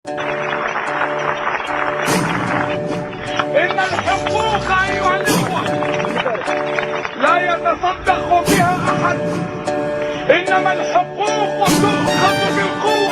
إن الحقوق أيها الإخوة لا يتصدق بها أحد، إنما الحقوق تؤخذ بالقوة.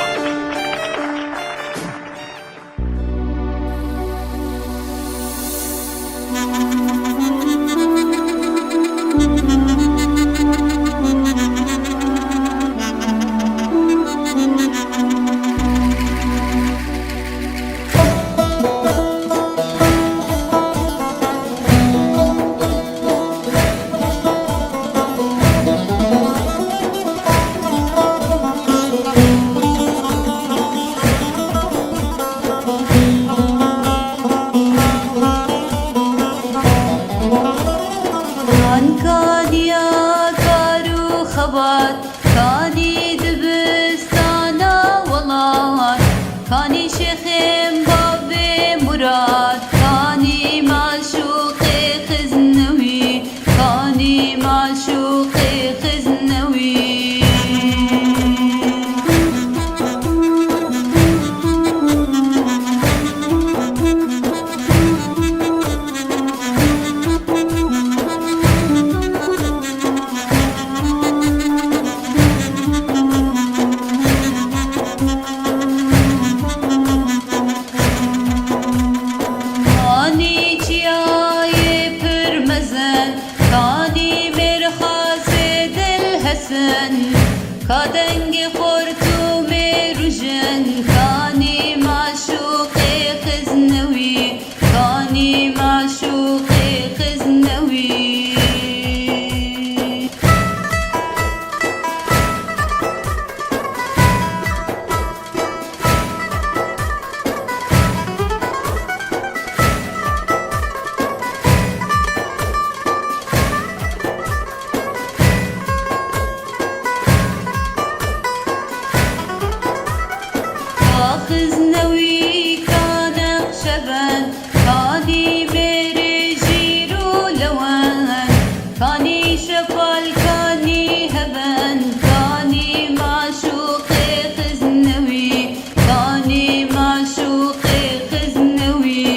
كاني دبستانا والله كاني شيخين بابي مراد كاني معشوقي خزنوي كاني معشوقي خزنوي كادنجي خرطومي رجن كاني معشوقي خزنوي كاني معشوقي خزنوي خزنوي كان خشبان كاني برجير ولوان كاني شفال كاني هبان كاني معشوقي خزنوي كاني معشوقي خزنوي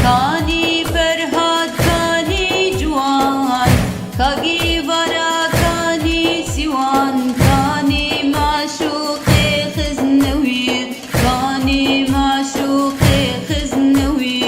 كاني فرهاد كاني جوان كاقي برا كاني سوان كاني معشوقي خزنوي كاني معشوقي خزنوي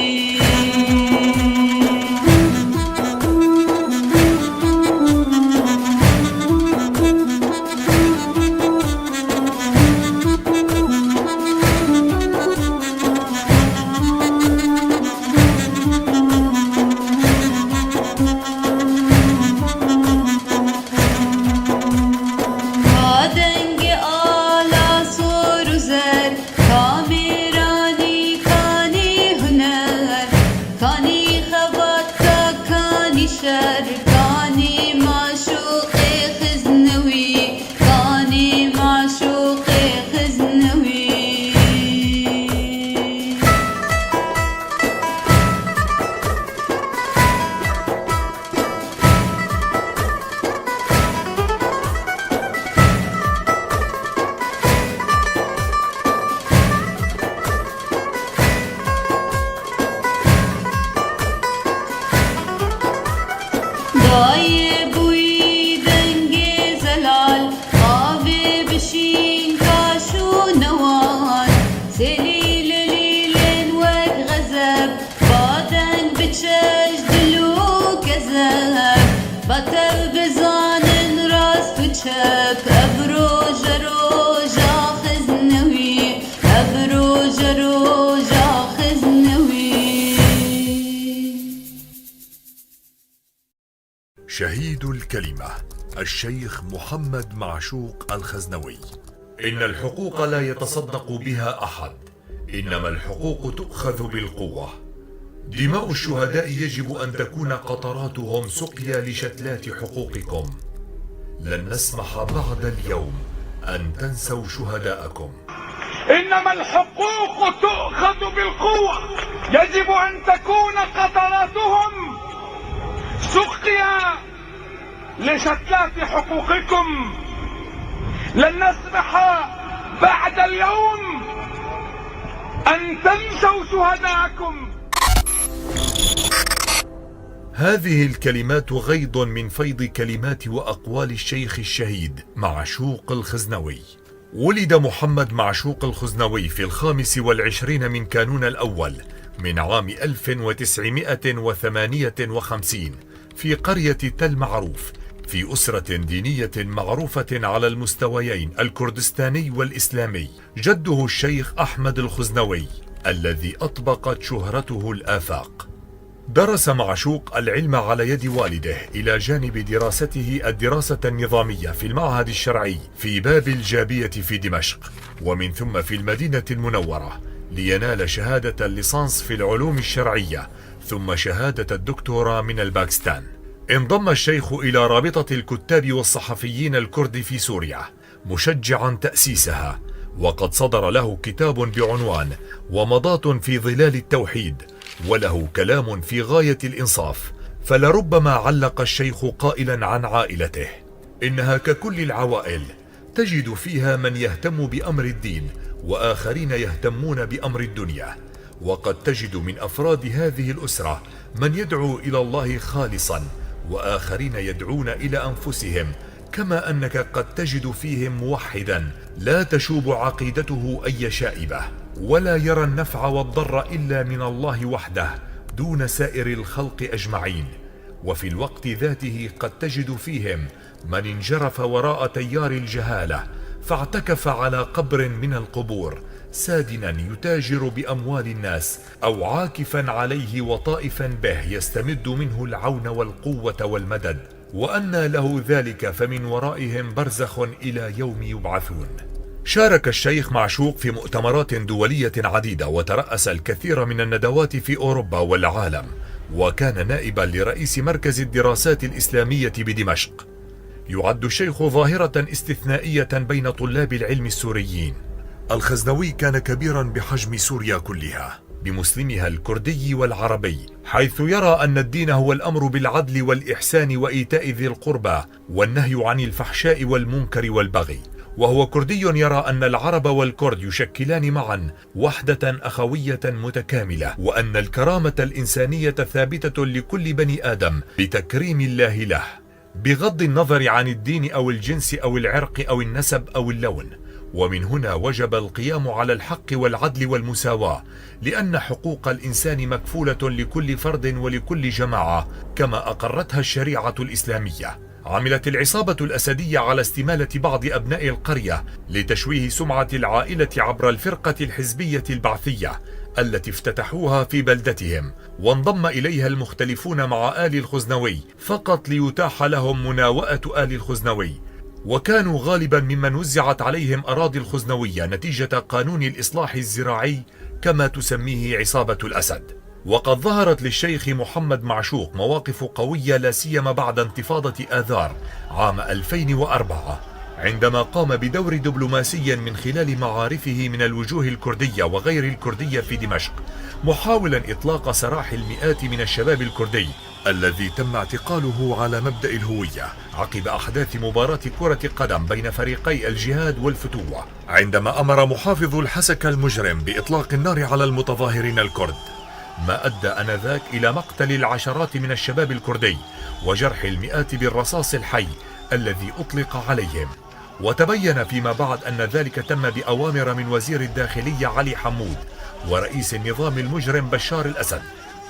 كاني معشوقي خزنوي كاني معشوقي خزنوي ضايب ويدنجي زلال طابي بشين كاشو نوال سليل ليلين وك غزب بعدن بتشج دلو كذب بطل بزان راس تشب أبروج روجا خزنوي أبروج روجا خزنوي. شهيد الكلمة الشيخ محمد معشوق الخزنوي. إن الحقوق لا يتصدق بها أحد، إنما الحقوق تؤخذ بالقوة. دماء الشهداء يجب أن تكون قطراتهم سقيا لشتلات حقوقكم. لن نسمح بعد اليوم أن تنسوا شهداءكم. إنما الحقوق تؤخذ بالقوة، يجب أن تكون قطراتهم سقيا لشتلات حقوقكم. لن نسمح بعد اليوم أن تنسوا شهداءكم. هذه الكلمات غيض من فيض كلمات وأقوال الشيخ الشهيد معشوق الخزنوي. ولد محمد معشوق الخزنوي في 25 من كانون الأول من عام 1958 في قرية تل معروف، في أسرة دينية معروفة على المستويين الكردستاني والإسلامي. جده الشيخ أحمد الخزنوي الذي أطبقت شهرته الآفاق. درس معشوق العلم على يد والده إلى جانب دراسته الدراسة النظامية في المعهد الشرعي في باب الجابية في دمشق، ومن ثم في المدينة المنورة، لينال شهادة الليسانس في العلوم الشرعية ثم شهادة الدكتوراه من الباكستان. انضم الشيخ إلى رابطة الكتاب والصحفيين الكرد في سوريا مشجعا تأسيسها، وقد صدر له كتاب بعنوان ومضاة في ظلال التوحيد، وله كلام في غاية الإنصاف. فلربما علق الشيخ قائلا عن عائلته: إنها ككل العوائل تجد فيها من يهتم بأمر الدين وآخرين يهتمون بأمر الدنيا، وقد تجد من أفراد هذه الأسرة من يدعو إلى الله خالصا وآخرين يدعون إلى أنفسهم، كما أنك قد تجد فيهم موحدا لا تشوب عقيدته أي شائبة، ولا يرى النفع والضر إلا من الله وحده دون سائر الخلق أجمعين. وفي الوقت ذاته قد تجد فيهم من انجرف وراء تيار الجهالة فاعتكف على قبر من القبور سادنا يتاجر بأموال الناس، أو عاكفا عليه وطائفا به يستمد منه العون والقوة والمدد، وأنى له ذلك فمن ورائهم برزخ إلى يوم يبعثون. شارك الشيخ معشوق في مؤتمرات دولية عديدة، وترأس الكثير من الندوات في أوروبا والعالم، وكان نائبا لرئيس مركز الدراسات الإسلامية بدمشق. يعد الشيخ ظاهرة استثنائية بين طلاب العلم السوريين. الخزنوي كان كبيرا بحجم سوريا كلها، بمسلمها الكردي والعربي، حيث يرى أن الدين هو الأمر بالعدل والإحسان وإيتاء ذي القربى والنهي عن الفحشاء والمنكر والبغي. وهو كردي يرى أن العرب والكرد يشكلان معا وحدة أخوية متكاملة، وأن الكرامة الإنسانية ثابتة لكل بني آدم بتكريم الله له، بغض النظر عن الدين أو الجنس أو العرق أو النسب أو اللون. ومن هنا وجب القيام على الحق والعدل والمساواة، لأن حقوق الإنسان مكفولة لكل فرد ولكل جماعة كما أقرتها الشريعة الإسلامية. عملت العصابة الأسدية على استمالة بعض أبناء القرية لتشويه سمعة العائلة عبر الفرقة الحزبية البعثية التي افتتحوها في بلدتهم، وانضم إليها المختلفون مع آل الخزنوي فقط ليتاح لهم مناوئة آل الخزنوي، وكانوا غالبا ممن وزعت عليهم أراضي الخزنوية نتيجة قانون الإصلاح الزراعي كما تسميه عصابة الأسد. وقد ظهرت للشيخ محمد معشوق مواقف قوية لا سيما بعد انتفاضة آذار عام 2004، عندما قام بدور دبلوماسي من خلال معارفه من الوجوه الكردية وغير الكردية في دمشق، محاولا إطلاق سراح المئات من الشباب الكردي الذي تم اعتقاله على مبدأ الهوية عقب أحداث مباراة كرة قدم بين فريقي الجهاد والفتوة، عندما أمر محافظ الحسكة المجرم بإطلاق النار على المتظاهرين الكرد، ما أدى آنذاك إلى مقتل العشرات من الشباب الكردي وجرح المئات بالرصاص الحي الذي أطلق عليهم. وتبين فيما بعد أن ذلك تم بأوامر من وزير الداخلية علي حمود ورئيس النظام المجرم بشار الأسد.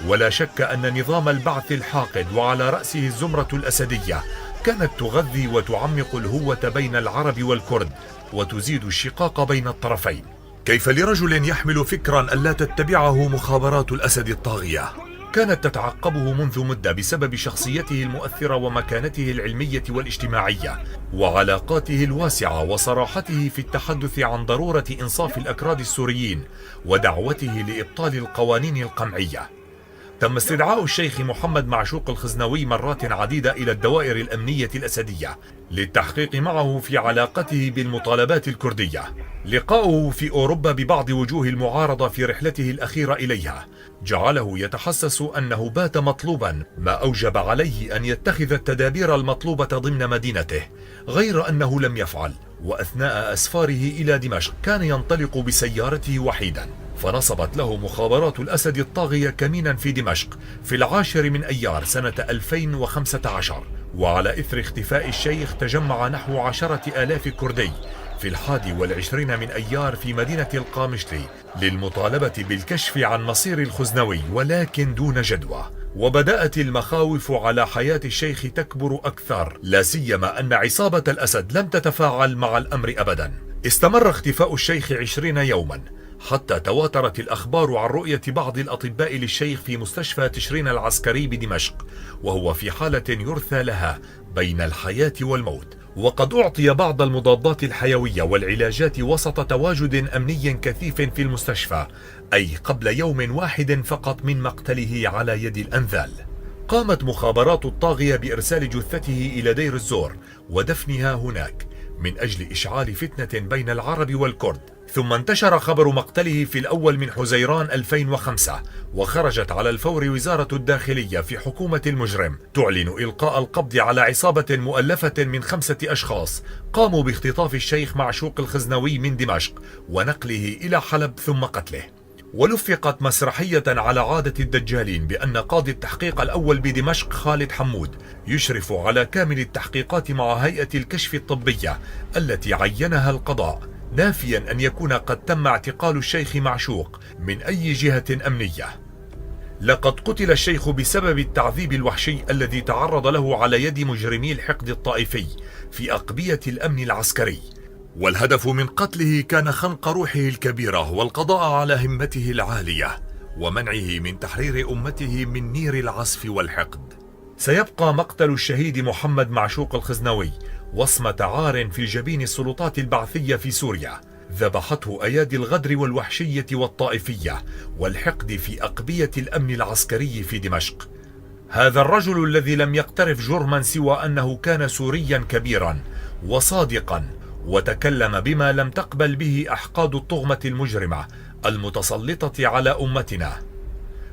ولا شك أن نظام البعث الحاقد وعلى رأسه الزمرة الأسدية كانت تغذي وتعمق الهوة بين العرب والكرد وتزيد الشقاق بين الطرفين. كيف لرجل يحمل فكرا ألا تتبعه مخابرات الأسد الطاغية كانت تتعقبه منذ مدة بسبب شخصيته المؤثرة ومكانته العلمية والاجتماعية وعلاقاته الواسعة وصراحته في التحدث عن ضرورة إنصاف الأكراد السوريين ودعوته لإبطال القوانين القمعية. تم استدعاء الشيخ محمد معشوق الخزنوي مرات عديدة إلى الدوائر الأمنية الأسدية للتحقيق معه في علاقته بالمطالبات الكردية. لقاؤه في أوروبا ببعض وجوه المعارضة في رحلته الأخيرة إليها جعله يتحسس أنه بات مطلوبا، ما أوجب عليه أن يتخذ التدابير المطلوبة ضمن مدينته، غير أنه لم يفعل. وأثناء أسفاره إلى دمشق كان ينطلق بسيارته وحيدا، فنصبت له مخابرات الأسد الطاغية كمينا في دمشق في 10 من أيار سنة 2015. وعلى إثر اختفاء الشيخ تجمع نحو 10,000 كردي في 21 من أيار في مدينة القامشلي للمطالبة بالكشف عن مصير الخزنوي، ولكن دون جدوى. وبدأت المخاوف على حياة الشيخ تكبر أكثر، لا سيما أن عصابة الأسد لم تتفاعل مع الأمر أبدا. استمر اختفاء الشيخ 20 يوما حتى تواترت الأخبار عن رؤية بعض الأطباء للشيخ في مستشفى تشرين العسكري بدمشق وهو في حالة يرثى لها بين الحياة والموت، وقد أعطي بعض المضادات الحيوية والعلاجات وسط تواجد أمني كثيف في المستشفى، أي قبل يوم واحد فقط من مقتله على يد الأنذال. قامت مخابرات الطاغية بإرسال جثته إلى دير الزور ودفنها هناك من أجل إشعال فتنة بين العرب والكرد. ثم انتشر خبر مقتله في الأول من حزيران 2005، وخرجت على الفور وزارة الداخلية في حكومة المجرم تعلن إلقاء القبض على عصابة مؤلفة من 5 أشخاص قاموا باختطاف الشيخ معشوق الخزنوي من دمشق ونقله إلى حلب ثم قتله. ولفقت مسرحية على عادة الدجالين بأن قاضي التحقيق الأول بدمشق خالد حمود يشرف على كامل التحقيقات مع هيئة الكشف الطبية التي عينها القضاء، نافيا أن يكون قد تم اعتقال الشيخ معشوق من أي جهة أمنية. لقد قتل الشيخ بسبب التعذيب الوحشي الذي تعرض له على يد مجرمي الحقد الطائفي في أقبية الأمن العسكري، والهدف من قتله كان خنق روحه الكبيرة والقضاء على همته العالية ومنعه من تحرير أمته من نير العسف والحقد. سيبقى مقتل الشهيد محمد معشوق الخزنوي وصمة عار في جبين السلطات البعثية في سوريا، ذبحته أيادي الغدر والوحشية والطائفية والحقد في أقبية الأمن العسكري في دمشق. هذا الرجل الذي لم يقترف جرما سوى أنه كان سوريا كبيرا وصادقا، وتكلم بما لم تقبل به أحقاد الطغمة المجرمة المتسلطة على أمتنا،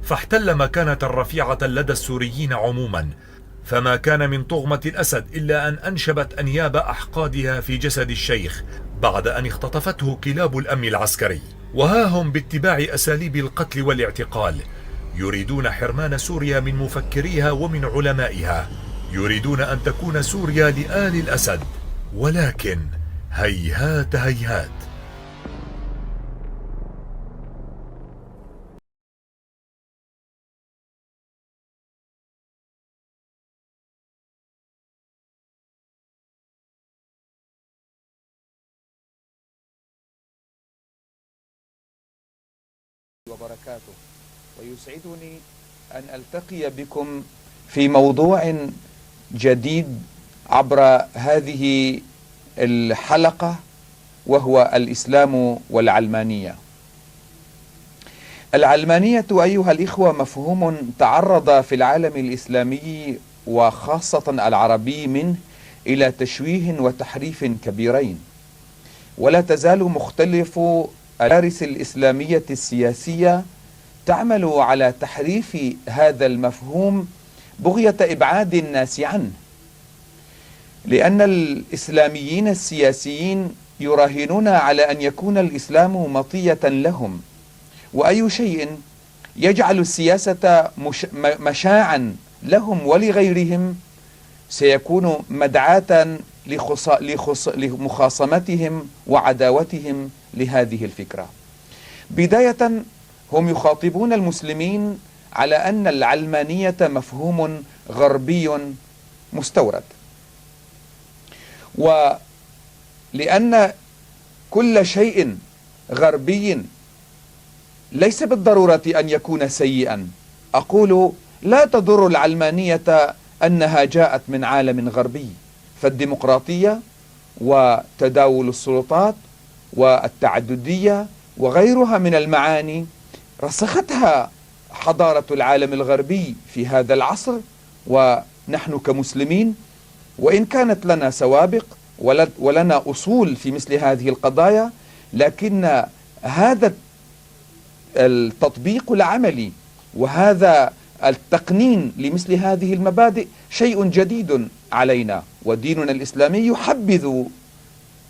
فاحتل مكانة رفيعة لدى السوريين عموما، فما كان من طغمة الأسد إلا أن أنشبت أنياب أحقادها في جسد الشيخ بعد أن اختطفته كلاب الأمن العسكري. وها هم باتباع أساليب القتل والاعتقال يريدون حرمان سوريا من مفكريها ومن علمائها، يريدون أن تكون سوريا لآل الأسد، ولكن هيهات هيهات. وبركاته، ويسعدني أن ألتقي بكم في موضوع جديد عبر هذه الحلقة، وهو الإسلام والعلمانية. العلمانية أيها الإخوة مفهوم تعرض في العالم الإسلامي وخاصة العربي منه إلى تشويه وتحريف كبيرين، ولا تزال مختلف المدارس الإسلامية السياسية تعمل على تحريف هذا المفهوم بغية إبعاد الناس عنه، لأن الإسلاميين السياسيين يراهنون على أن يكون الإسلام مطية لهم، وأي شيء يجعل السياسة مشاعا لهم ولغيرهم سيكون مدعاة لمخاصمتهم وعداوتهم لهذه الفكرة. بداية هم يخاطبون المسلمين على أن العلمانية مفهوم غربي مستورد، ولأن كل شيء غربي ليس بالضرورة أن يكون سيئا. أقول لا تضر العلمانية أنها جاءت من عالم غربي، فالديمقراطية وتداول السلطات والتعددية وغيرها من المعاني رسختها حضارة العالم الغربي في هذا العصر، ونحن كمسلمين وإن كانت لنا سوابق ولنا أصول في مثل هذه القضايا، لكن هذا التطبيق العملي وهذا التقنين لمثل هذه المبادئ شيء جديد علينا، وديننا الإسلامي يحبذ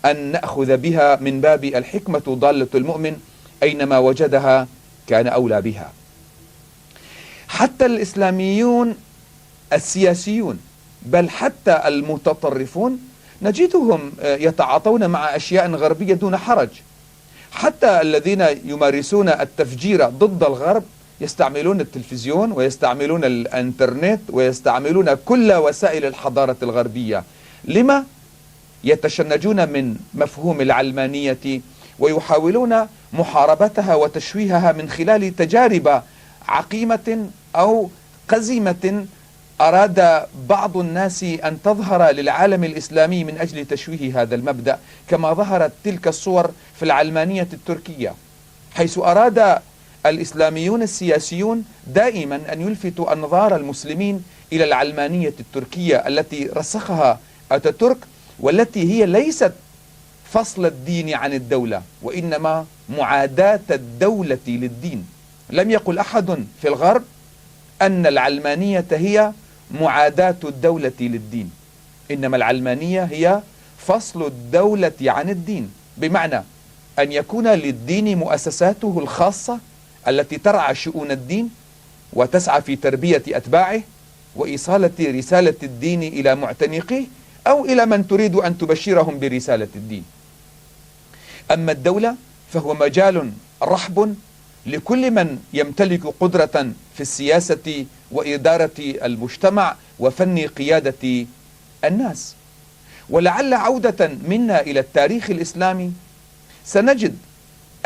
أن نأخذ بها من باب الحكمة ضالة المؤمن، أينما وجدها كان أولى بها. حتى الإسلاميون السياسيون بل حتى المتطرفون نجدهم يتعاطون مع أشياء غربية دون حرج. حتى الذين يمارسون التفجير ضد الغرب يستعملون التلفزيون ويستعملون الانترنت ويستعملون كل وسائل الحضارة الغربية. لما؟ يتشنجون من مفهوم العلمانية ويحاولون محاربتها وتشويهها من خلال تجارب عقيمة أو قزمة أراد بعض الناس أن تظهر للعالم الإسلامي من أجل تشويه هذا المبدأ، كما ظهرت تلك الصور في العلمانية التركية، حيث أراد الإسلاميون السياسيون دائما أن يلفتوا أنظار المسلمين إلى العلمانية التركية التي رسخها أتاتورك، والتي هي ليست فصل الدين عن الدولة وإنما معاداة الدولة للدين. لم يقل أحد في الغرب أن العلمانية هي معاداة الدولة للدين، إنما العلمانية هي فصل الدولة عن الدين، بمعنى أن يكون للدين مؤسساته الخاصة التي ترعى شؤون الدين وتسعى في تربية أتباعه وإيصال رسالة الدين إلى معتنقيه أو إلى من تريد أن تبشرهم برسالة الدين. أما الدولة فهو مجال رحب لكل من يمتلك قدرة في السياسة وإدارة المجتمع وفن قيادة الناس. ولعل عودة منا إلى التاريخ الإسلامي سنجد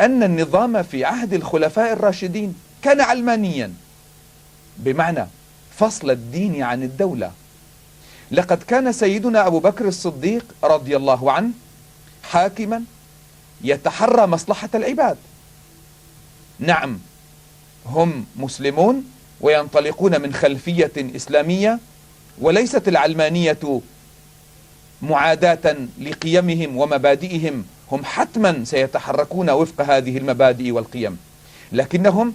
أن النظام في عهد الخلفاء الراشدين كان علمانيا، بمعنى فصل الدين عن الدولة. لقد كان سيدنا أبو بكر الصديق رضي الله عنه حاكما يتحرى مصلحة العباد. نعم، هم مسلمون وينطلقون من خلفية إسلامية، وليست العلمانية معاداة لقيمهم ومبادئهم، هم حتما سيتحركون وفق هذه المبادئ والقيم، لكنهم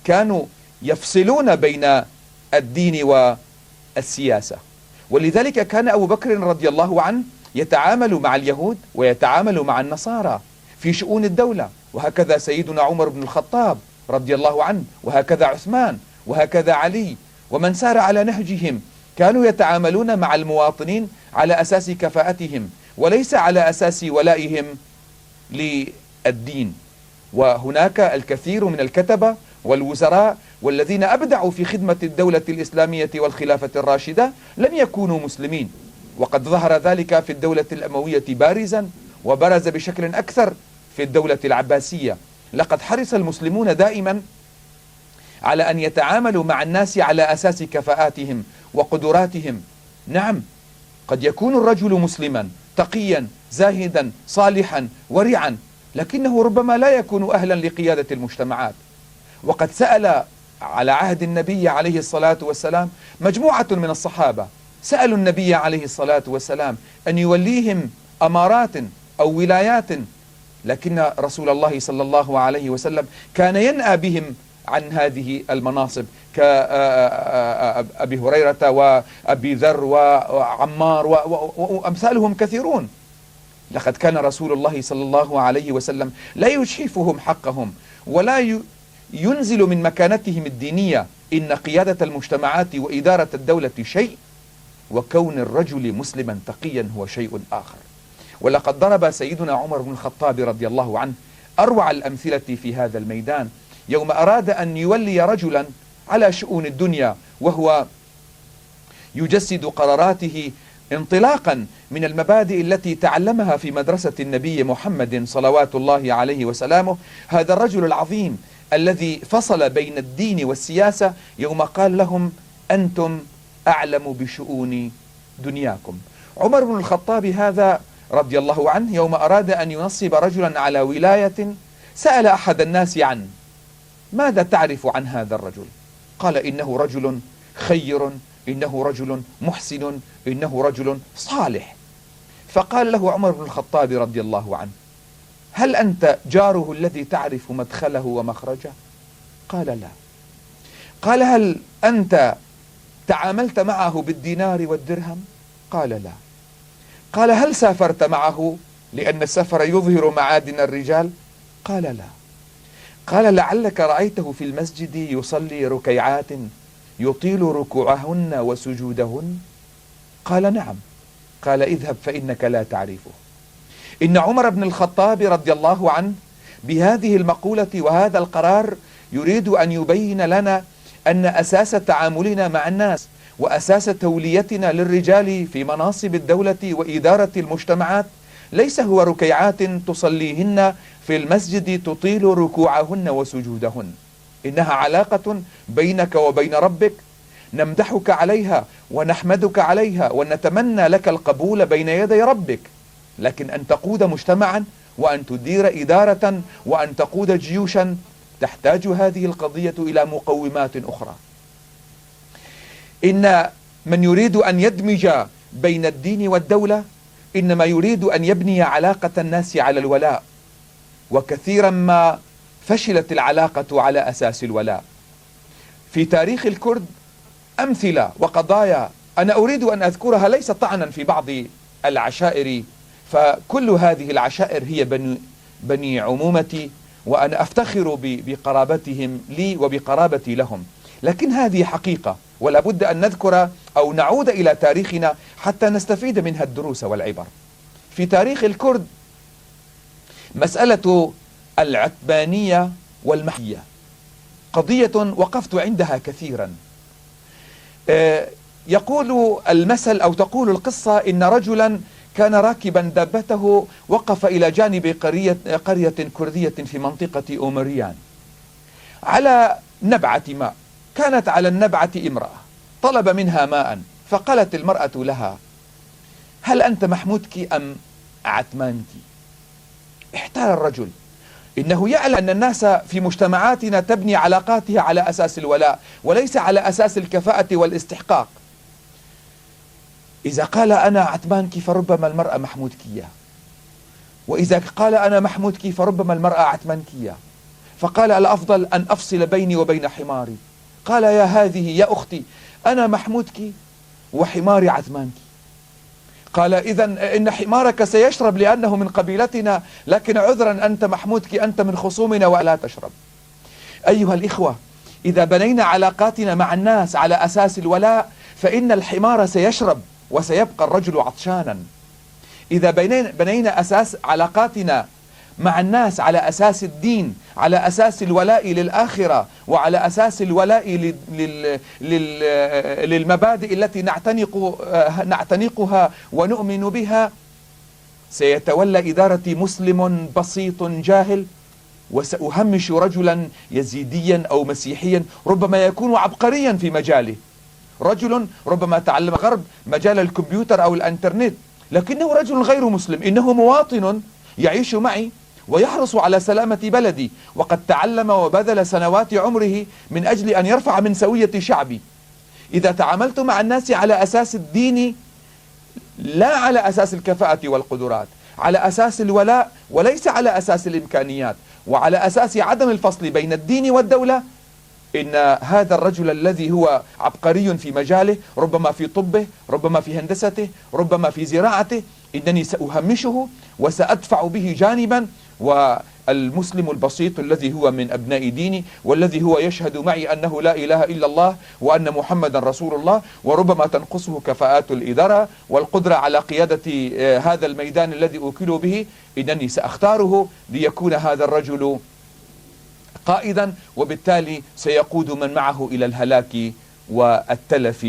كانوا يفصلون بين الدين والسياسة. ولذلك كان أبو بكر رضي الله عنه يتعامل مع اليهود ويتعامل مع النصارى في شؤون الدولة، وهكذا سيدنا عمر بن الخطاب رضي الله عنه، وهكذا عثمان، وهكذا علي، ومن سار على نهجهم. كانوا يتعاملون مع المواطنين على أساس كفاءتهم وليس على أساس ولائهم للدين. وهناك الكثير من الكتبة والوزراء والذين أبدعوا في خدمة الدولة الإسلامية والخلافة الراشدة لم يكونوا مسلمين، وقد ظهر ذلك في الدولة الأموية بارزا، وبرز بشكل أكثر في الدولة العباسية. لقد حرص المسلمون دائما على أن يتعاملوا مع الناس على أساس كفاءاتهم وقدراتهم. نعم، قد يكون الرجل مسلما تقيا زاهدا صالحا ورعا، لكنه ربما لا يكون أهلا لقيادة المجتمعات. وقد سأل على عهد النبي عليه الصلاة والسلام مجموعة من الصحابة، سألوا النبي عليه الصلاة والسلام أن يوليهم أمارات أو ولايات، لكن رسول الله صلى الله عليه وسلم كان ينأى بهم عن هذه المناصب، كأبي هريرة وأبي ذر وعمار وأمثالهم كثيرون. لقد كان رسول الله صلى الله عليه وسلم لا يجحفهم حقهم ولا ينزل من مكانتهم الدينية. إن قيادة المجتمعات وإدارة الدولة شيء، وكون الرجل مسلما تقيا هو شيء آخر. ولقد ضرب سيدنا عمر بن الخطاب رضي الله عنه أروع الأمثلة في هذا الميدان، يوم أراد أن يولي رجلا على شؤون الدنيا وهو يجسد قراراته انطلاقا من المبادئ التي تعلمها في مدرسة النبي محمد صلوات الله عليه وسلامه. هذا الرجل العظيم الذي فصل بين الدين والسياسة يوم قال لهم: أنتم أعلم بشؤون دنياكم. عمر بن الخطاب هذا رضي الله عنه يوم أراد أن ينصب رجلا على ولاية سأل أحد الناس عنه، ماذا تعرف عن هذا الرجل؟ قال إنه رجل خير، إنه رجل محسن، إنه رجل صالح. فقال له عمر بن الخطاب رضي الله عنه: هل أنت جاره الذي تعرف مدخله ومخرجه؟ قال لا. قال: هل أنت تعاملت معه بالدينار والدرهم؟ قال لا. قال: هل سافرت معه لأن السفر يظهر معادن الرجال؟ قال لا. قال: لعلك رأيته في المسجد يصلي ركيعات يطيل ركوعهن وسجودهن؟ قال: نعم. قال: اذهب فإنك لا تعرفه. إن عمر بن الخطاب رضي الله عنه بهذه المقولة وهذا القرار يريد أن يبين لنا أن أساس تعاملنا مع الناس وأساس توليتنا للرجال في مناصب الدولة وإدارة المجتمعات ليس هو ركيعات تصليهن في المسجد تطيل ركوعهن وسجودهن، إنها علاقة بينك وبين ربك نمدحك عليها ونحمدك عليها ونتمنى لك القبول بين يدي ربك. لكن أن تقود مجتمعا وأن تدير إدارة وأن تقود جيوشا تحتاج هذه القضية إلى مقومات أخرى. إن من يريد أن يدمج بين الدين والدولة إنما يريد أن يبني علاقة الناس على الولاء، وكثيرا ما فشلت العلاقة على أساس الولاء. في تاريخ الكرد أمثلة وقضايا أنا أريد أن أذكرها ليس طعنا في بعض العشائر، فكل هذه العشائر هي بني عمومتي، وأنا أفتخر بقرابتهم لي وبقرابتي لهم، لكن هذه حقيقة ولا بد أن نذكر أو نعود إلى تاريخنا حتى نستفيد منها الدروس والعبر. في تاريخ الكرد مسألة العتبانية والمحية قضية وقفت عندها كثيرا. يقول المثل أو تقول القصة إن رجلا كان راكبا دابته وقف إلى جانب قرية كردية في منطقة أومريان على نبعة ماء، كانت على النبعة امرأة، طلب منها ماء، فقالت المرأة لها: هل أنت محمودك أم عتمانك؟ احتار الرجل، إنه يعلم أن الناس في مجتمعاتنا تبني علاقاتها على أساس الولاء وليس على أساس الكفاءة والاستحقاق. إذا قال أنا عتمانك فربما المرأة محمودكية، وإذا قال أنا محمودك فربما المرأة عتمانكية، فقال: الأفضل أن أفصل بيني وبين حماري. قال: يا هذه يا أختي، أنا محمودك وحماري عتمانك. قال: إذن إن حمارك سيشرب لأنه من قبيلتنا، لكن عذرا أنت محمودك أنت من خصومنا ولا تشرب. أيها الإخوة، إذا بنينا علاقاتنا مع الناس على أساس الولاء فإن الحمار سيشرب وسيبقى الرجل عطشانا. إذا بنينا أساس علاقاتنا مع الناس على أساس الدين، على أساس الولاء للآخرة، وعلى أساس الولاء للمبادئ التي نعتنقها ونؤمن بها، سيتولى إدارتي مسلم بسيط جاهل، وسأهمش رجلا يزيديا أو مسيحيا ربما يكون عبقريا في مجاله، رجل ربما تعلم غرب مجال الكمبيوتر أو الانترنت، لكنه رجل غير مسلم، إنه مواطن يعيش معي ويحرص على سلامة بلدي، وقد تعلم وبذل سنوات عمره من أجل أن يرفع من سوية شعبي. إذا تعاملت مع الناس على أساس الدين لا على أساس الكفاءة والقدرات، على أساس الولاء وليس على أساس الإمكانيات، وعلى أساس عدم الفصل بين الدين والدولة، إن هذا الرجل الذي هو عبقري في مجاله، ربما في طبه، ربما في هندسته، ربما في زراعته، إنني سأهمشه وسأدفع به جانبا، والمسلم البسيط الذي هو من أبناء ديني والذي هو يشهد معي أنه لا إله إلا الله وأن محمدا رسول الله، وربما تنقصه كفاءات الإدارة والقدرة على قيادة هذا الميدان الذي أوكل به، إنني سأختاره ليكون هذا الرجل قائدا، وبالتالي سيقود من معه إلى الهلاك والتلف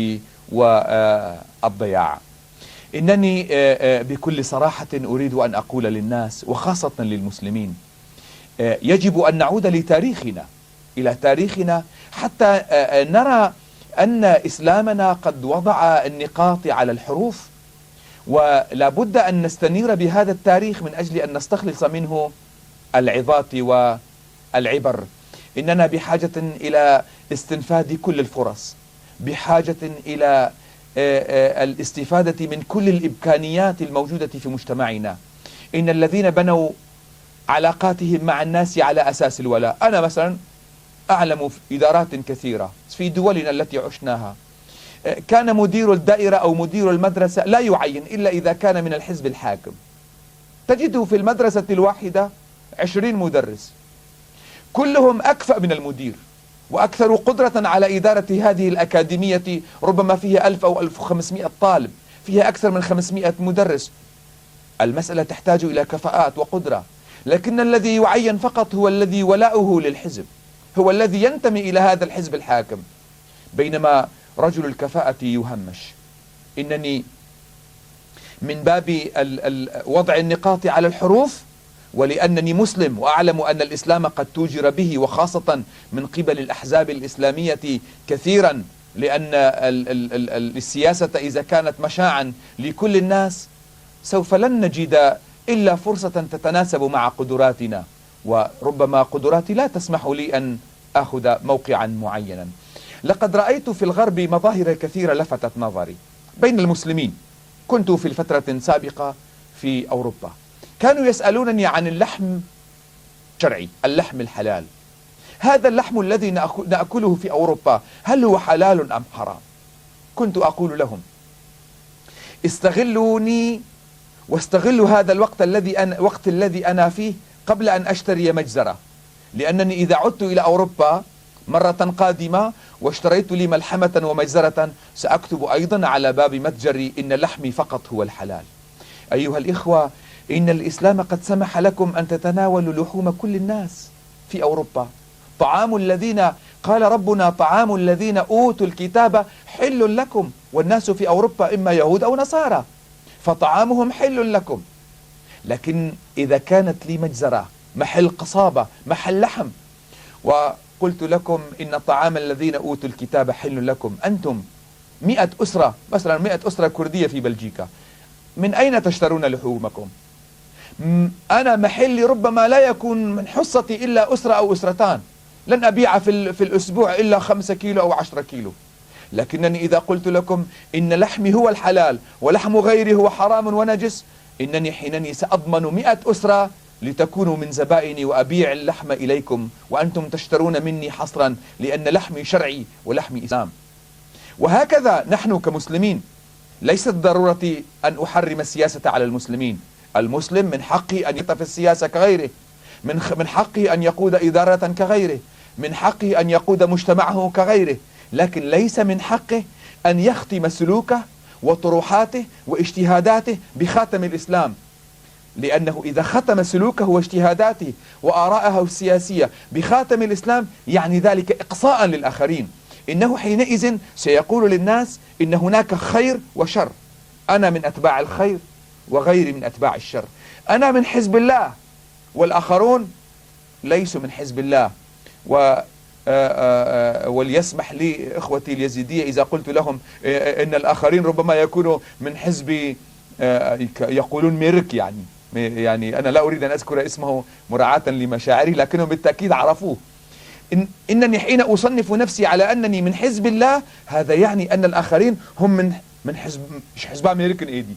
والضياع. إنني بكل صراحة أريد أن أقول للناس وخاصة للمسلمين، يجب أن نعود لتاريخنا، إلى تاريخنا، حتى نرى أن إسلامنا قد وضع النقاط على الحروف، ولا بد أن نستنير بهذا التاريخ من أجل أن نستخلص منه العظات والعبر. إننا بحاجة إلى استنفاد كل الفرص، بحاجة إلى الاستفادة من كل الإمكانيات الموجودة في مجتمعنا. إن الذين بنوا علاقاتهم مع الناس على أساس الولاء، أنا مثلا أعلم في إدارات كثيرة في دولنا التي عشناها كان مدير الدائرة أو مدير المدرسة لا يعين إلا إذا كان من الحزب الحاكم. تجده في المدرسة الواحدة 20 مدرس كلهم أكفأ من المدير وأكثر قدرة على إدارة هذه الأكاديمية، ربما فيها 1000 أو 1500 طالب، فيها أكثر من 500 مدرس. المسألة تحتاج إلى كفاءات وقدرة، لكن الذي يعين فقط هو الذي ولاؤه للحزب، هو الذي ينتمي إلى هذا الحزب الحاكم، بينما رجل الكفاءة يهمش. إنني من باب وضع النقاط على الحروف، ولأنني مسلم وأعلم أن الإسلام قد توجر به، وخاصة من قبل الأحزاب الإسلامية كثيرا، لأن السياسة إذا كانت مشاعا لكل الناس سوف لن نجد إلا فرصة تتناسب مع قدراتنا، وربما قدراتي لا تسمح لي أن أخذ موقعا معينا. لقد رأيت في الغرب مظاهر كثيرة لفتت نظري بين المسلمين. كنت في فترة سابقة في أوروبا، كانوا يسألونني عن اللحم الشرعي، اللحم الحلال. هذا اللحم الذي نأكله في أوروبا هل هو حلال أم حرام؟ كنت أقول لهم استغلوني واستغلوا هذا الوقت الذي أنا فيه قبل أن أشتري مجزرة، لأنني إذا عدت إلى أوروبا مرة قادمة واشتريت لي ملحمة ومجزرة سأكتب أيضا على باب متجري إن لحمي فقط هو الحلال. أيها الإخوة، إن الإسلام قد سمح لكم أن تتناولوا لحوم كل الناس في أوروبا. طعام الذين قال ربنا طعام الذين أوتوا الكتاب حل لكم، والناس في أوروبا إما يهود أو نصارى، فطعامهم حل لكم. لكن إذا كانت لي مجزرة، محل قصابة، محل لحم، وقلت لكم إن طعام الذين أوتوا الكتاب حل لكم، أنتم 100 أسرة، مثلا 100 أسرة كردية في بلجيكا، من أين تشترون لحومكم؟ أنا محلي ربما لا يكون من حصتي إلا أسرة أو أسرتان، لن أبيع في الأسبوع إلا 5 كيلو أو 10 كيلو. لكنني إذا قلت لكم إن لحمي هو الحلال ولحم غيري هو حرام ونجس، إنني حينني سأضمن 100 أسرة لتكونوا من زبائني وأبيع اللحم إليكم وأنتم تشترون مني حصرا، لأن لحمي شرعي ولحمي إسلام. وهكذا نحن كمسلمين ليست ضرورة أن أحرم السياسة على المسلمين. المسلم من حقه أن يقف في السياسة كغيره، من حقه أن يقود إدارة كغيره، من حقه أن يقود مجتمعه كغيره، لكن ليس من حقه أن يختم سلوكه وطروحاته واجتهاداته بخاتم الإسلام، لأنه إذا ختم سلوكه واجتهاداته وآراءه السياسية بخاتم الإسلام يعني ذلك إقصاء للآخرين. إنه حينئذ سيقول للناس إن هناك خير وشر، أنا من أتباع الخير وغيري من أتباع الشر، أنا من حزب الله والآخرون ليسوا من حزب الله. وليسمح لي إخوتي اليزيدية إذا قلت لهم إن الآخرين ربما يكونوا من حزب يقولون ميرك، يعني أنا لا أريد أن أذكر اسمه مراعاة لمشاعري، لكنهم بالتأكيد عرفوه. إنني حين أصنف نفسي على أنني من حزب الله، هذا يعني أن الآخرين هم من حزب أمريكان إيدي،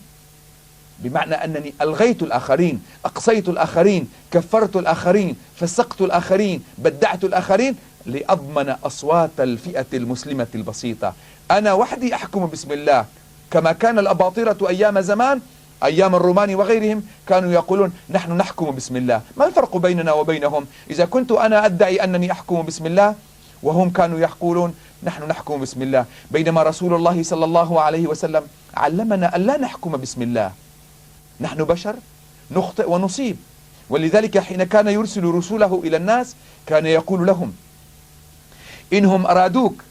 بمعنى أنني ألغيت الآخرين، أقصيت الآخرين، كفرت الآخرين، فسقت الآخرين، بدعت الآخرين، لأضمن أصوات الفئة المسلمة البسيطة. أنا وحدي أحكم بسم الله، كما كان الأباطرة أيام زمان، أيام الرومان وغيرهم كانوا يقولون نحن نحكم بسم الله. ما الفرق بيننا وبينهم؟ إذا كنت أنا أدعي أنني أحكم بسم الله وهم كانوا يقولون نحن نحكم بسم الله، بينما رسول الله صلى الله عليه وسلم علمنا أن لا نحكم بسم الله. نحن بشر نخطئ ونصيب، ولذلك حين كان يرسل رسوله إلى الناس كان يقول لهم إنهم أرادوك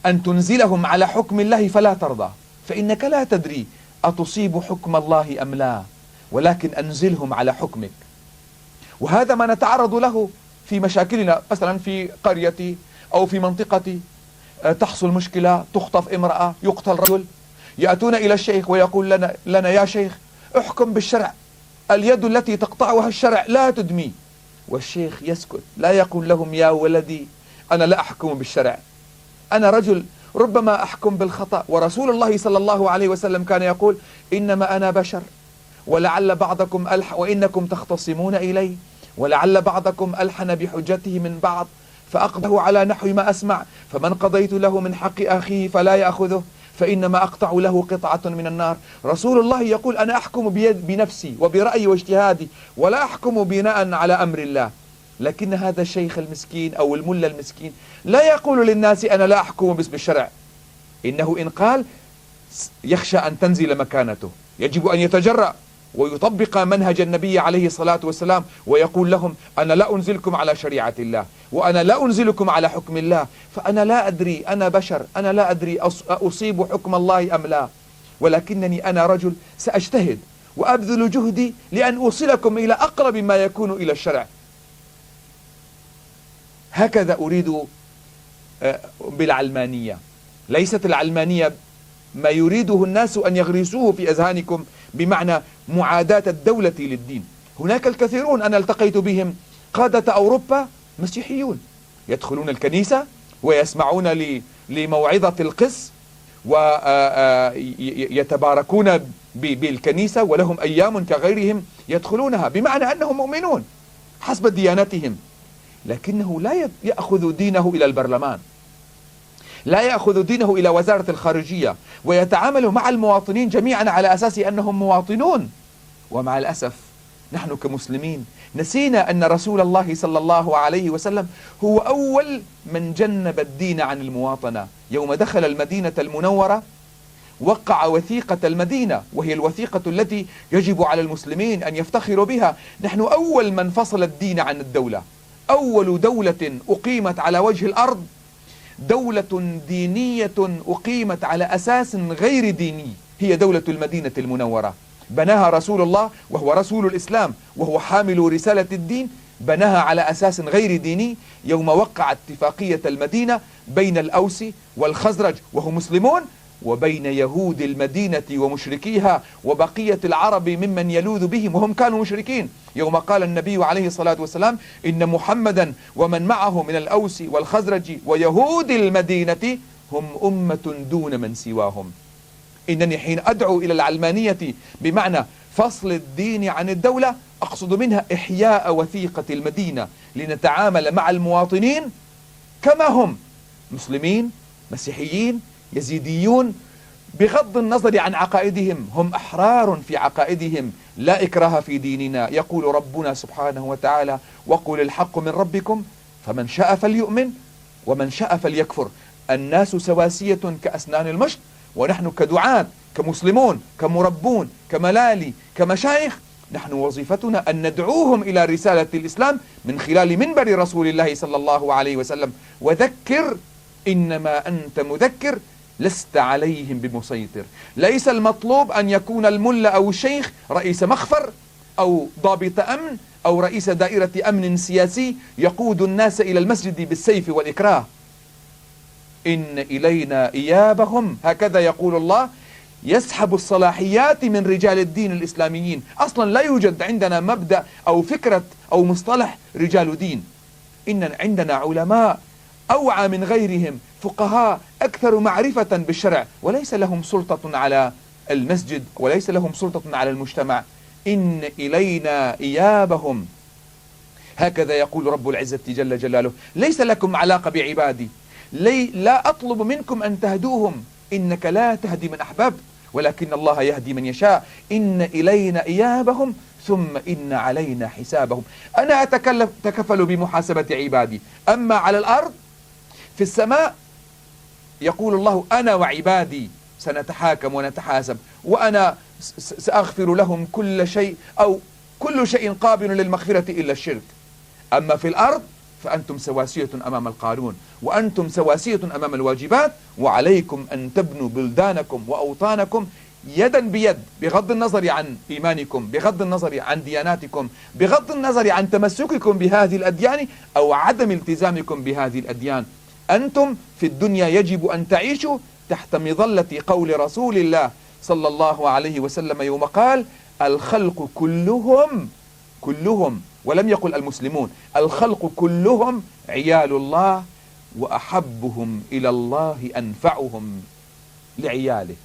أن تنزلهم على حكم الله فلا ترضى، فإنك لا تدري أتصيب حكم الله أم لا، ولكن أنزلهم على حكمك. وهذا ما نتعرض له في مشاكلنا، مثلا في قريتي أو في منطقتي تحصل مشكلة، تخطف امرأة، يقتل رجل، يأتون إلى الشيخ ويقول لنا يا شيخ احكم بالشرع، اليد التي تقطعها الشرع لا تدمي، والشيخ يسكت، لا يقول لهم يا ولدي أنا لا أحكم بالشرع، أنا رجل ربما أحكم بالخطأ. ورسول الله صلى الله عليه وسلم كان يقول إنما أنا بشر ولعل بعضكم وإنكم تختصمون إلي ولعل بعضكم ألحن بحجته من بعض فأقضه على نحو ما أسمع، فمن قضيت له من حق أخيه فلا يأخذه فإنما أقطع له قطعة من النار. رسول الله يقول أنا أحكم بنفسي وبرأيي واجتهادي ولا أحكم بناء على أمر الله. لكن هذا الشيخ المسكين أو الملا المسكين لا يقول للناس أنا لا أحكم باسم الشرع، إنه إن قال يخشى أن تنزل مكانته، يجب أن يتجرأ ويطبق منهج النبي عليه الصلاة والسلام ويقول لهم أنا لا أنزلكم على شريعة الله وأنا لا أنزلكم على حكم الله، فأنا لا أدري، أنا بشر، أنا لا أدري أصيب حكم الله أم لا، ولكنني أنا رجل سأجتهد وأبذل جهدي لأن أوصلكم إلى أقرب ما يكون إلى الشرع. هكذا أريد بالعلمانية. ليست العلمانية ما يريده الناس أن يغرسوه في أذهانكم بمعنى معاداة الدولة للدين. هناك الكثيرون أنا التقيت بهم قادة أوروبا مسيحيون يدخلون الكنيسة ويسمعون لموعظة القس ويتباركون بالكنيسة ولهم أيام كغيرهم يدخلونها بمعنى أنهم مؤمنون حسب ديانتهم، لكنه لا يأخذ دينه إلى البرلمان، لا يأخذ دينه إلى وزارة الخارجية، ويتعامل مع المواطنين جميعا على أساس أنهم مواطنون. ومع الأسف نحن كمسلمين نسينا أن رسول الله صلى الله عليه وسلم هو أول من جنب الدين عن المواطنة. يوم دخل المدينة المنورة وقع وثيقة المدينة، وهي الوثيقة التي يجب على المسلمين أن يفتخروا بها. نحن أول من فصل الدين عن الدولة، أول دولة أقيمت على وجه الأرض دولة دينية أقيمت على أساس غير ديني هي دولة المدينة المنورة. بناها رسول الله وهو رسول الإسلام وهو حامل رسالة الدين، بناها على أساس غير ديني يوم وقع اتفاقية المدينة بين الأوس والخزرج وهم مسلمون وبين يهود المدينة ومشركيها وبقية العرب ممن يلوذ بهم وهم كانوا مشركين. يوم قال النبي عليه الصلاة والسلام إن محمدا ومن معه من الأوس والخزرج ويهود المدينة هم أمة دون من سواهم. إنني حين أدعو إلى العلمانية بمعنى فصل الدين عن الدولة أقصد منها إحياء وثيقة المدينة لنتعامل مع المواطنين كما هم مسلمين، مسيحيين، يزيديون، بغض النظر عن عقائدهم، هم أحرار في عقائدهم، لا إكراه في ديننا. يقول ربنا سبحانه وتعالى وقل الحق من ربكم فمن شاء فليؤمن ومن شاء فليكفر. الناس سواسية كأسنان المشط، ونحن كدعاة كمسلمون كمربون كملالي كمشايخ نحن وظيفتنا أن ندعوهم إلى رسالة الإسلام من خلال منبر رسول الله صلى الله عليه وسلم. وذكر إنما أنت مذكر لست عليهم بمسيطر. ليس المطلوب أن يكون الملا أو الشيخ رئيس مخفر أو ضابط أمن أو رئيس دائرة أمن سياسي يقود الناس إلى المسجد بالسيف والإكراه. إن إلينا إيابهم، هكذا يقول الله، يسحب الصلاحيات من رجال الدين الإسلاميين. أصلا لا يوجد عندنا مبدأ أو فكرة أو مصطلح رجال دين. إن عندنا علماء أوعى من غيرهم، فقهاء أكثر معرفة بالشرع، وليس لهم سلطة على المسجد وليس لهم سلطة على المجتمع. إن إلينا إيابهم، هكذا يقول رب العزة جل جلاله. ليس لكم علاقة بعبادي، لا أطلب منكم أن تهدوهم، إنك لا تهدي من أحببت ولكن الله يهدي من يشاء. إن إلينا إيابهم ثم إن علينا حسابهم. أنا أتكفل بمحاسبة عبادي، أما على الأرض في السماء يقول الله أنا وعبادي سنتحاكم ونتحاسب، وأنا سأغفر لهم كل شيء أو كل شيء قابل للمغفرة إلا الشرك. أما في الأرض فأنتم سواسية أمام القانون، وأنتم سواسية أمام الواجبات، وعليكم أن تبنوا بلدانكم وأوطانكم يدا بيد، بغض النظر عن إيمانكم، بغض النظر عن دياناتكم، بغض النظر عن تمسككم بهذه الأديان أو عدم التزامكم بهذه الأديان. أنتم في الدنيا يجب أن تعيشوا تحت مظلة قول رسول الله صلى الله عليه وسلم يوم قال الخلق كلهم كلهم، ولم يقل المسلمون، الخلق كلهم عيال الله، وأحبهم إلى الله أنفعهم لعياله.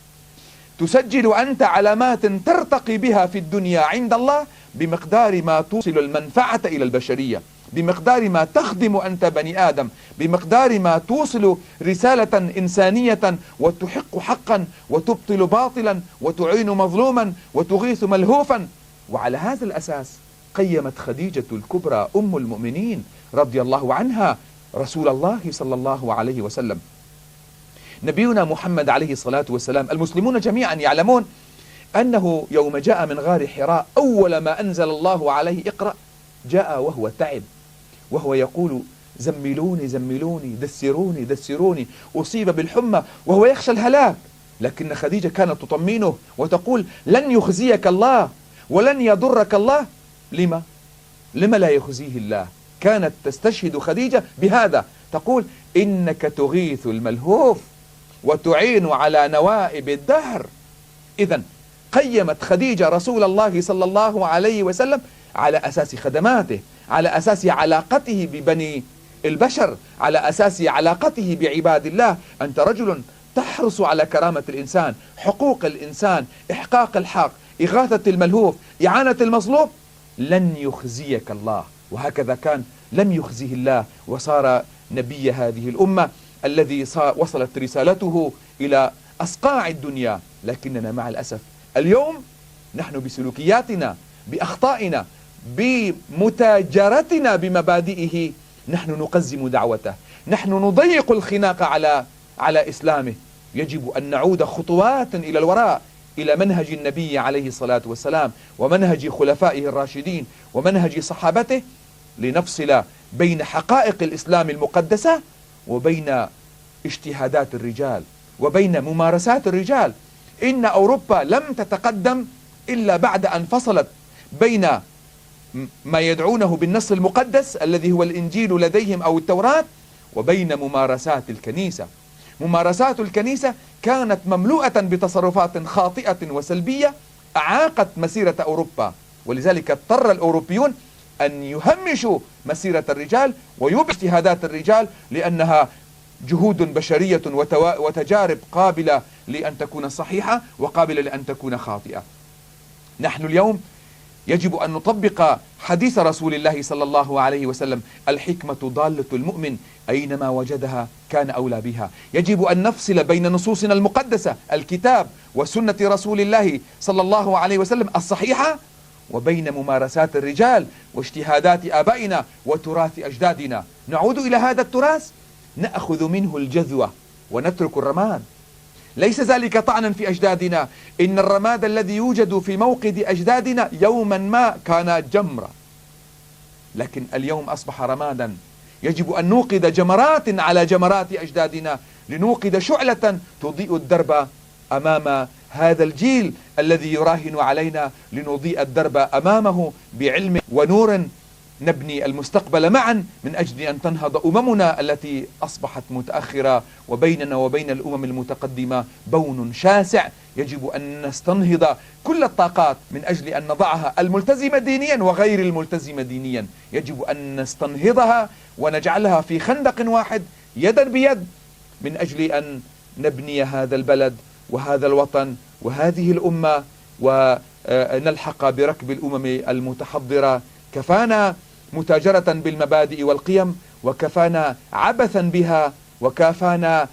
تسجل أنت علامات ترتقي بها في الدنيا عند الله بمقدار ما توصل المنفعة إلى البشرية، بمقدار ما تخدم أنت بني آدم، بمقدار ما توصل رسالة إنسانية وتحق حقا وتبطل باطلا وتعين مظلوما وتغيث ملهوفا. وعلى هذا الأساس قيمت خديجة الكبرى أم المؤمنين رضي الله عنها رسول الله صلى الله عليه وسلم. نبينا محمد عليه الصلاة والسلام المسلمون جميعا يعلمون أنه يوم جاء من غار حراء أول ما أنزل الله عليه اقرأ، جاء وهو تعب، وهو يقول زملوني زملوني، دسروني دسروني، أصيب بالحمى، وهو يخشى الهلاك. لكن خديجة كانت تطمئنه وتقول لن يخزيك الله ولن يضرك الله. لما لا يخزيه الله؟ كانت تستشهد خديجة بهذا، تقول إنك تغيث الملهوف وتعين على نوائب الدهر. إذن قيمت خديجة رسول الله صلى الله عليه وسلم على أساس خدماته، على أساس علاقته ببني البشر، على أساس علاقته بعباد الله. أنت رجل تحرص على كرامة الإنسان، حقوق الإنسان، إحقاق الحق، إغاثة الملهوف، إعانة المظلوم، لن يخزيك الله. وهكذا كان، لم يخزيه الله، وصار نبي هذه الأمة الذي وصلت رسالته إلى أصقاع الدنيا. لكننا مع الأسف اليوم نحن بسلوكياتنا، بأخطائنا، بمتاجرتنا بمبادئه، نحن نقزم دعوته، نحن نضيق الخناق على إسلامه. يجب أن نعود خطوات إلى الوراء، إلى منهج النبي عليه الصلاة والسلام، ومنهج خلفائه الراشدين، ومنهج صحابته، لنفصل بين حقائق الإسلام المقدسة وبين اجتهادات الرجال وبين ممارسات الرجال. إن أوروبا لم تتقدم إلا بعد أن فصلت بين ما يدعونه بالنص المقدس الذي هو الإنجيل لديهم أو التوراة، وبين ممارسات الكنيسة. ممارسات الكنيسة كانت مملوءة بتصرفات خاطئة وسلبية أعاقت مسيرة أوروبا، ولذلك اضطر الأوروبيون أن يهمشوا مسيرة الرجال ويبقوا اجتهادات الرجال، لأنها جهود بشرية وتجارب قابلة لأن تكون صحيحة وقابلة لأن تكون خاطئة. نحن اليوم يجب أن نطبق حديث رسول الله صلى الله عليه وسلم: الحكمة ضالة المؤمن، أينما وجدها كان أولى بها. يجب أن نفصل بين نصوصنا المقدسة الكتاب وسنة رسول الله صلى الله عليه وسلم الصحيحة، وبين ممارسات الرجال واجتهادات آبائنا وتراث أجدادنا. نعود إلى هذا التراث، نأخذ منه الجذوة ونترك الرماد. ليس ذلك طعنا في أجدادنا، إن الرماد الذي يوجد في موقد أجدادنا يوما ما كان جمرة، لكن اليوم أصبح رمادا. يجب أن نوقد جمرات على جمرات أجدادنا، لنوقد شعلة تضيء الدرب أمام هذا الجيل الذي يراهن علينا، لنضيء الدرب أمامه بعلم ونور، نبني المستقبل معا من أجل أن تنهض أممنا التي أصبحت متأخرة، وبيننا وبين الأمم المتقدمة بون شاسع. يجب أن نستنهض كل الطاقات من أجل أن نضعها، الملتزمة دينيا وغير الملتزمة دينيا، يجب أن نستنهضها ونجعلها في خندق واحد يدا بيد، من أجل أن نبني هذا البلد وهذا الوطن وهذه الأمة، ونلحق بركب الأمم المتحضرة. كفانا متاجرة بالمبادئ والقيم، وكفانا عبثا بها، وكفانا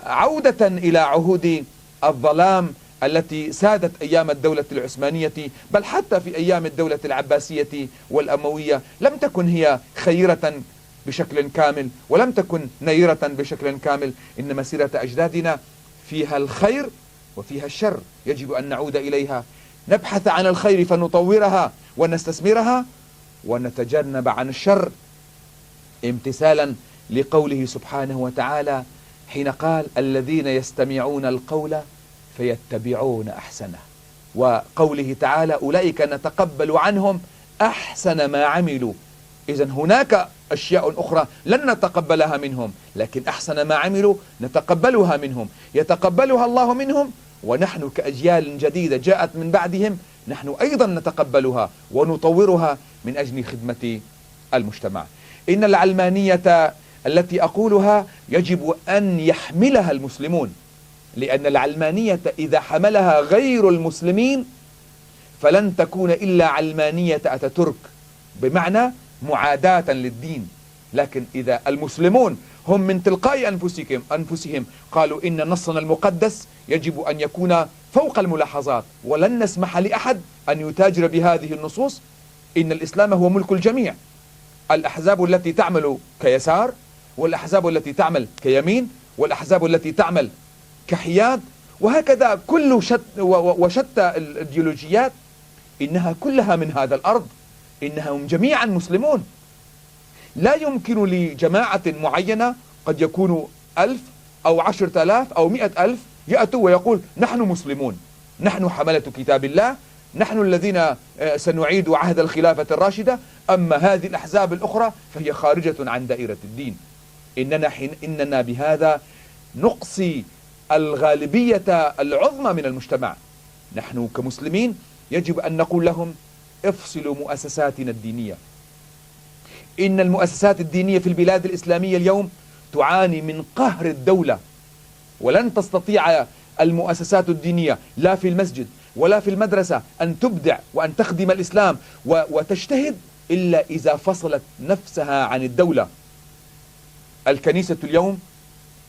عودة إلى عهود الظلام التي سادت أيام الدولة العثمانية، بل حتى في أيام الدولة العباسية والأموية لم تكن هي خيرة بشكل كامل، ولم تكن نيرة بشكل كامل. إن مسيرة أجدادنا فيها الخير وفيها الشر، يجب أن نعود إليها، نبحث عن الخير فنطورها ونستثمرها، ونتجنب عن الشر، امتثالا لقوله سبحانه وتعالى حين قال: الذين يستمعون القول فيتبعون أحسنه، وقوله تعالى: أولئك نتقبل عنهم أحسن ما عملوا. إذن هناك أشياء أخرى لن نتقبلها منهم، لكن أحسن ما عملوا نتقبلها منهم، يتقبلها الله منهم، ونحن كأجيال جديدة جاءت من بعدهم نحن أيضا نتقبلها ونطورها من أجل خدمة المجتمع. إن العلمانية التي أقولها يجب أن يحملها المسلمون، لأن العلمانية إذا حملها غير المسلمين فلن تكون إلا علمانية أتاتورك، بمعنى معاداة للدين. لكن إذا المسلمون هم من تلقاء أنفسهم قالوا إن نصنا المقدس يجب أن يكون فوق الملاحظات، ولن نسمح لأحد أن يتاجر بهذه النصوص، إن الإسلام هو ملك الجميع، الأحزاب التي تعمل كيسار، والأحزاب التي تعمل كيمين، والأحزاب التي تعمل كحياد، وهكذا كل وشتى الإيديولوجيات، إنها كلها من هذا الأرض، إنهم جميعا مسلمون. لا يمكن لجماعة معينة قد يكون 1000 أو 10,000 أو 100,000 يأتوا ويقول نحن مسلمون، نحن حملة كتاب الله، نحن الذين سنعيد عهد الخلافة الراشدة، أما هذه الأحزاب الأخرى فهي خارجة عن دائرة الدين. إننا بهذا نقصي الغالبية العظمى من المجتمع. نحن كمسلمين يجب أن نقول لهم افصلوا مؤسساتنا الدينية. إن المؤسسات الدينية في البلاد الإسلامية اليوم تعاني من قهر الدولة، ولن تستطيع المؤسسات الدينية لا في المسجد ولا في المدرسة أن تبدع وأن تخدم الإسلام وتجتهد إلا إذا فصلت نفسها عن الدولة. الكنيسة اليوم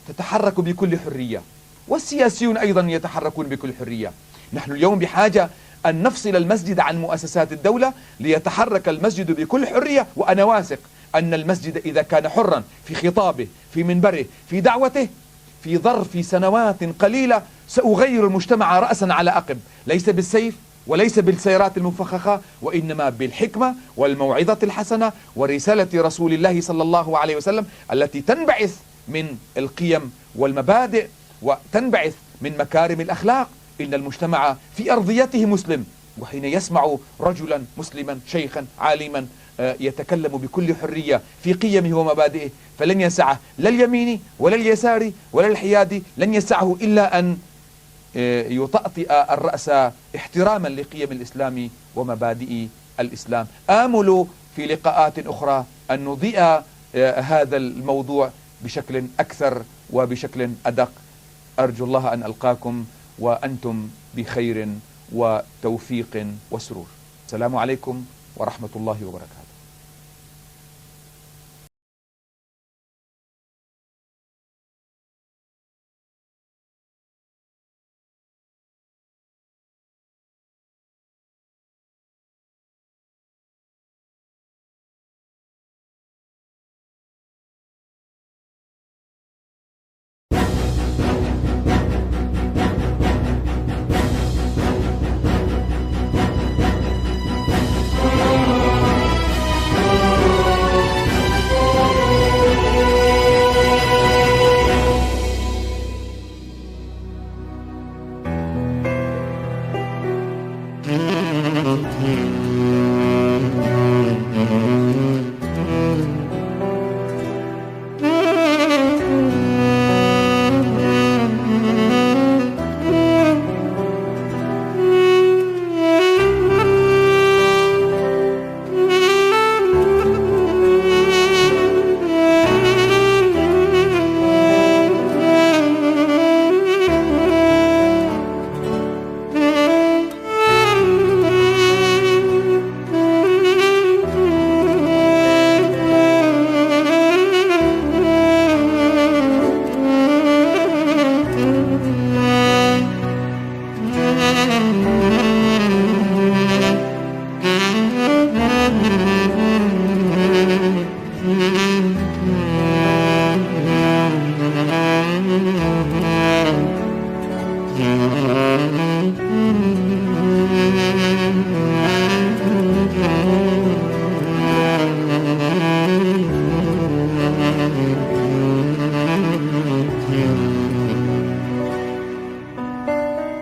تتحرك بكل حرية، والسياسيون أيضا يتحركون بكل حرية. نحن اليوم بحاجة أن نفصل المسجد عن مؤسسات الدولة ليتحرك المسجد بكل حرية، وأنا واثق أن المسجد إذا كان حرا في خطابه، في منبره، في دعوته، في ظرف سنوات قليلة سأغير المجتمع رأسا على عقب، ليس بالسيف وليس بالسيارات المفخخة، وإنما بالحكمة والموعظة الحسنة ورسالة رسول الله صلى الله عليه وسلم التي تنبعث من القيم والمبادئ وتنبعث من مكارم الأخلاق. إن المجتمع في أرضيته مسلم، وحين يسمع رجلا مسلما شيخا عالما يتكلم بكل حرية في قيمه ومبادئه فلن يسعه لا اليمين ولا اليسار ولا الحياد، لن يسعه إلا أن يطأطئ الرأس احتراما لقيم الإسلام ومبادئ الإسلام. آمل في لقاءات أخرى أن نضيء هذا الموضوع بشكل أكثر وبشكل أدق. أرجو الله أن ألقاكم وأنتم بخير وتوفيق وسرور. السلام عليكم ورحمة الله وبركاته.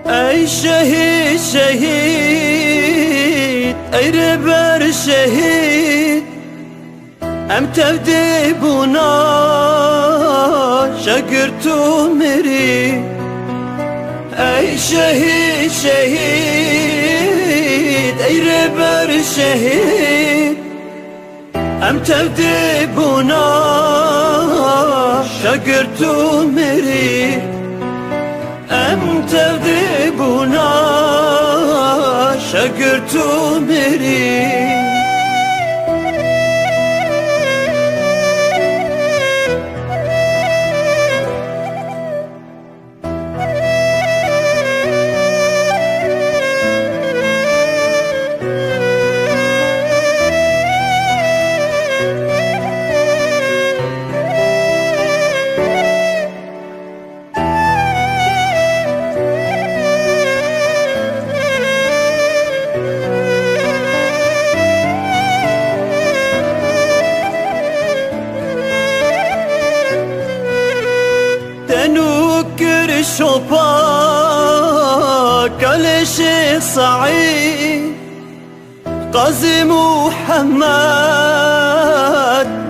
ای شهید شهید ای ربر شهید ام تفدی بونا شگر تو مری ای شهید شهید شهيد ام تبدي بنا شقرت مري ام تبدي بنا شقرت مري تنوكر شوبا كل شيء صعيد قاضي محمد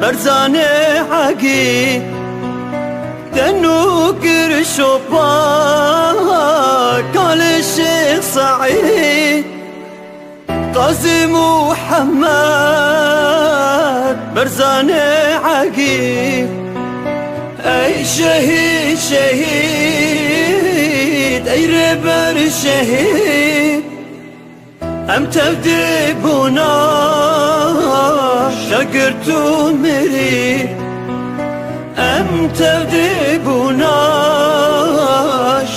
برزاني حقي تنوكر شوبا كل شيء صعيد قاضي محمد برزاني حقي اي شهيد شهيد اي ربر شهيد ام تبدي بنا شقرت مري ام تبدي بنا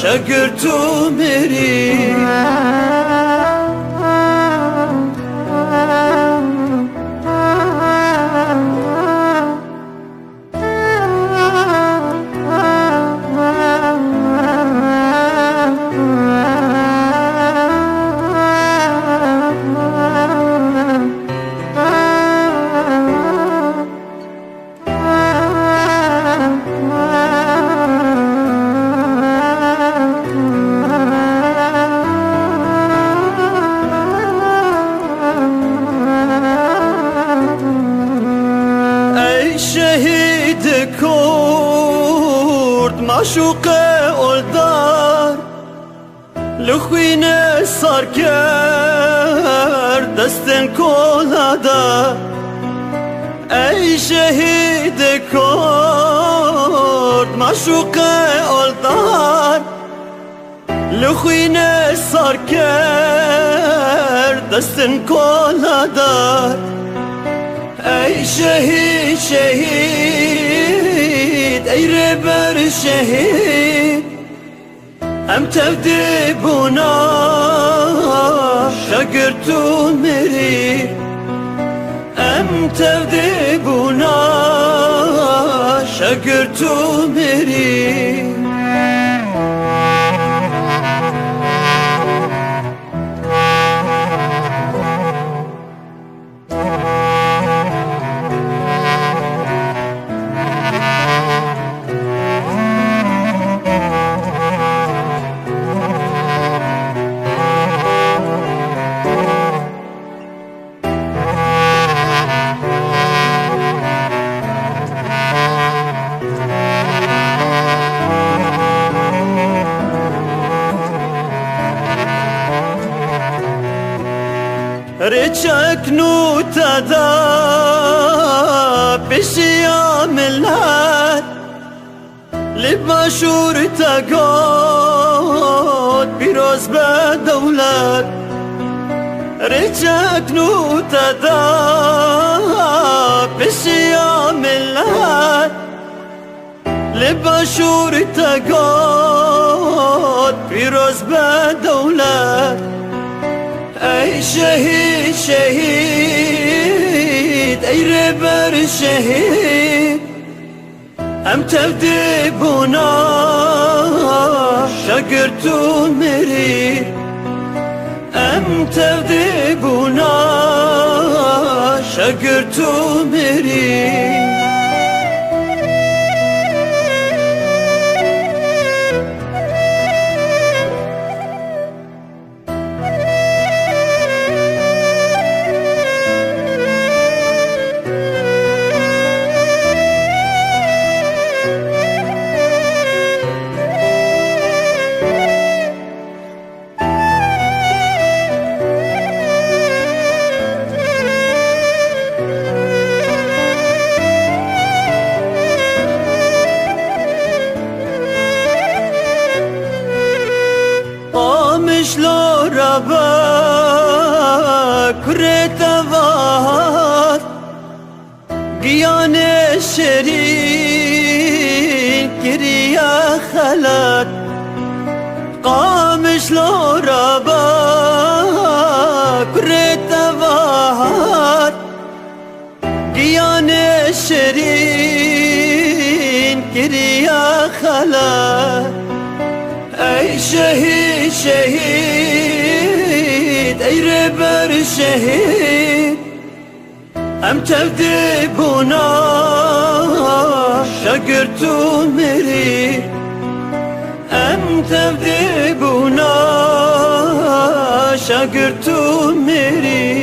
شقرت مري شهيد كرد معشوق اولدار لخوين صار كر دستن كل هذا اي شهيد كرد معشوق اولدار لخوين صار كر دستن كل هذا اي شهيد شهيد اي ربر شهيد ام تبدي بنا شقرت مري ام تبدي بنا شقرت مري ريتشك نوتا دا بشيام الهاد لبما شورتا قد بيروز بدولات ريتشك نوتا دا بشيام الهاد لبما شورتا قد بيروز بدولات اي شهيد شهيد اي ربر شهيد ام تبدي بنا شقرت مري ام تبدي بنا شقرت مري قامش لورابا كريت بهار ديان الشرين كريا خلا اي شهيد شهيد اي ربر شهيد ام تذبنا شقرتو مري ام تذبنا شقرتو مري